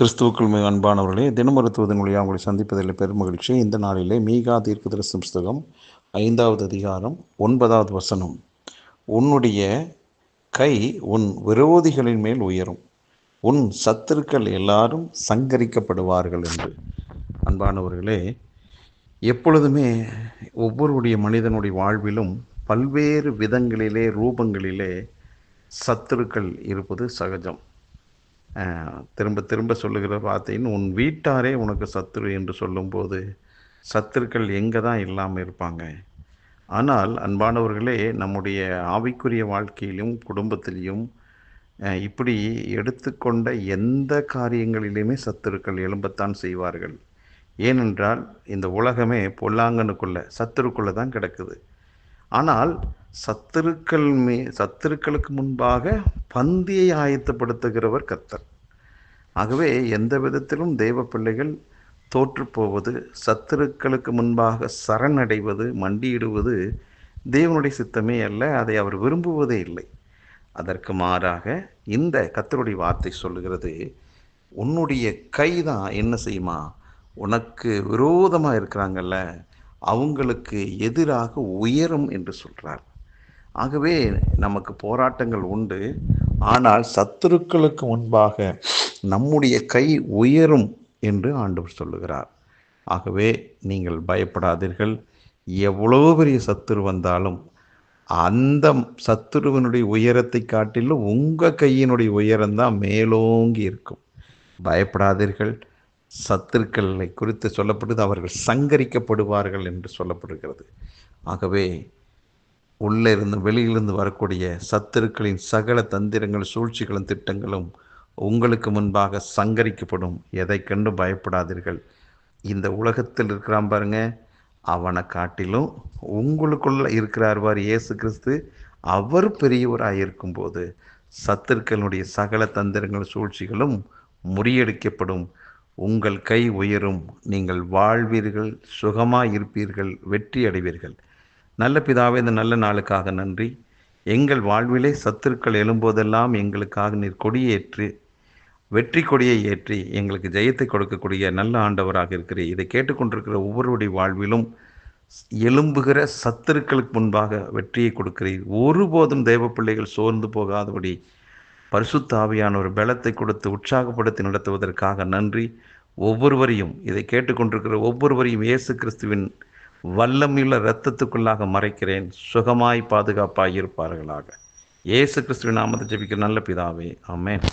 கிறிஸ்துவுக்குள் மிக அன்பானவர்களே, தினமொரு தூதன் வழியாக உங்களை சந்திப்பதில் பெருமகிழ்ச்சி. இந்த நாளிலே மீகா தீர்க்கதரிசன புஸ்தகம் 5வது அதிகாரம் 9வது வசனம். உன்னுடைய கை உன் விரோதிகளின் மேல் உயரும், உன் சத்துருக்கள் எல்லாரும் சங்கரிக்கப்படுவார்கள் என்று. அன்பானவர்களே, எப்பொழுதுமே ஒவ்வொருடைய மனிதனுடைய வாழ்விலும் பல்வேறு விதங்களிலே ரூபங்களிலே சத்துருக்கள் இருப்பது சகஜம். திரும்ப திரும்ப சொல்லுகிற வார்த்தையின் உன் வீட்டாரே உனக்கு சத்துரு என்று சொல்லும்போது சத்துருக்கள் எங்கே தான் இல்லாமல் இருப்பாங்க. ஆனால் அன்பானவர்களே, நம்முடைய ஆவிக்குரிய வாழ்க்கையிலும் குடும்பத்திலையும் இப்படி எடுத்துக்கொண்ட எந்த காரியங்களிலுமே சத்துருக்கள் எழும்பத்தான் செய்வார்கள். ஏனென்றால் இந்த உலகமே பொல்லாங்கனுக்குள்ள சத்துருக்குள்ளே தான் கிடக்குது. ஆனால் சத்துருக்களுக்கு முன்பாக பந்தியை ஆயத்தப்படுத்துகிறவர் கர்த்தர். ஆகவே எந்த விதத்திலும் தேவ பிள்ளைகள் தோற்று போவது, சத்துருக்களுக்கு முன்பாக சரணடைவது, மண்டியிடுவது தேவனுடைய சித்தமே அல்ல. அதை அவர் விரும்புவதே இல்லை. அதற்கு மாறாக இந்த கர்த்தருடைய வார்த்தை சொல்லுகிறது, உன்னுடைய கை தான் என்ன செய்யுமா, உனக்கு விரோதமாக இருக்கிறாங்கல்ல அவங்களுக்கு எதிராக உயரும் என்று சொல்கிறார். ஆகவே நமக்கு போராட்டங்கள் உண்டு. ஆனால் சத்துருக்களுக்கு முன்பாக நம்முடைய கை உயரும் என்று ஆண்டவர் சொல்லுகிறார். ஆகவே நீங்கள் பயப்படாதீர்கள். எவ்வளோ பெரிய சத்துரு வந்தாலும் அந்த சத்துருவனுடைய உயரத்தை காட்டிலும் உங்கள் கையினுடைய உயரம்தான் மேலோங்கி இருக்கும். பயப்படாதீர்கள். சத்துருக்களை குறித்து சொல்லப்படுது, அவர்கள் சங்கரிக்கப்படுவார்கள் என்று சொல்லப்படுகிறது. ஆகவே உள்ளே இருந்து வெளியிலிருந்து வரக்கூடிய சத்துருக்களின் சகல தந்திரங்கள், சூழ்ச்சிகளும் திட்டங்களும் உங்களுக்கு முன்பாக சங்கரிக்கப்படும். எதை கண்டு பயப்படாதீர்கள். இந்த உலகத்தில் இருக்கிறான் பாருங்க, அவனை காட்டிலும் உங்களுக்குள்ள இருக்கிறார் பார் இயேசு கிறிஸ்து, அவர் பெரியவராக இருக்கும்போது சத்துருக்களுடைய சகல தந்திரங்கள், சூழ்ச்சிகளும் முறியடிக்கப்படும். உங்கள் கை உயரும், நீங்கள் வாழ்வீர்கள், சுகமாக இருப்பீர்கள், வெற்றி அடைவீர்கள். நல்ல பிதாவே, இந்த நல்ல நாளுக்காக நன்றி. எங்கள் வாழ்விலே சத்துருக்கள் எழும்போதெல்லாம் எங்களுக்காக நீர் கொடியேற்றி, வெற்றி கொடியை ஏற்றி எங்களுக்கு ஜெயத்தை கொடுக்கக்கூடிய நல்ல ஆண்டவராக இருக்கிறீர். இதை கேட்டுக்கொண்டிருக்கிற ஒவ்வொருடைய வாழ்விலும் எழும்புகிற சத்துருக்களுக்கு முன்பாக வெற்றியை கொடுக்கிறீர். ஒருபோதும் தேவ பிள்ளைகள் சோர்ந்து போகாதபடி பரிசுத்த ஆவியானவர் பலத்தை கொடுத்து உற்சாகப்படுத்தி நடத்துவதற்காக நன்றி. ஒவ்வொருவரையும், இதை கேட்டுக்கொண்டிருக்கிற ஒவ்வொருவரையும் இயேசு கிறிஸ்துவின் வல்லமையுள்ள இரத்தத்துக்குள்ளாக மறைக்கிறேன். சுகமாய் பாதுகாப்பாய் இருப்பார்களாக. இயேசு கிறிஸ்துவின் நாமத்தை ஜெபிக்கிற நல்ல பிதாவே, ஆமென்.